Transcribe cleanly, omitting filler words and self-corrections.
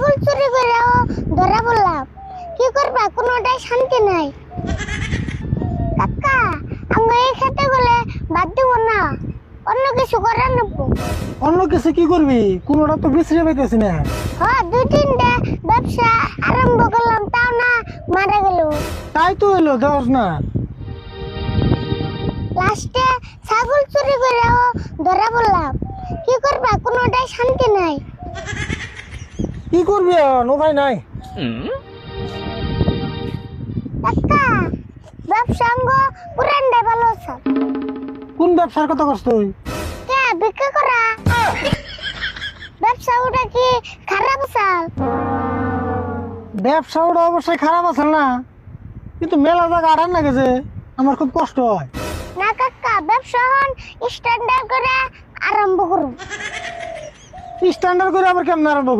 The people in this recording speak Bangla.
ছাগল চুরি করেও ধরা পড়লাম, কি করবা কোনোটাই শান্তি নাই। কাকা আমি এই খেতে গেলে বাদ দিব না, অন্য কিছু করার নেবো। অন্য কিছু কি করবি? কোনোটা তো বিশ্রে পাইতেছি না। দুই তিনটা ব্যবসা আরম্ভ করলাম, তাও না মারা গেল। তাই তো হইলো দেওয়াস না। লাস্টে ছাগল চুরি করেও ধরা পড়লাম, কি করবা কোনোটাই শান্তি নাই। কি করবি এখন? উপায় নাই। কাকা ব্যবসা অঙ্গ পুরানটা ভালো আছে। কোন ব্যবসার কথা করছ তুই? কে বিক্রি করা? ব্যবসা ওটা কি খারাপ চাল? ব্যবসা ওটা অবশ্যই খারাপ আছে না, কিন্তু মেলা জায়গা আড়ান না গেছে, আমার খুব কষ্ট হয়। না কাকা, ব্যবসা হন স্ট্যান্ডার্ড করে আরম্ভ করুন। স্ট্যান্ডার্ড করে আবার কেমন আরম্ভ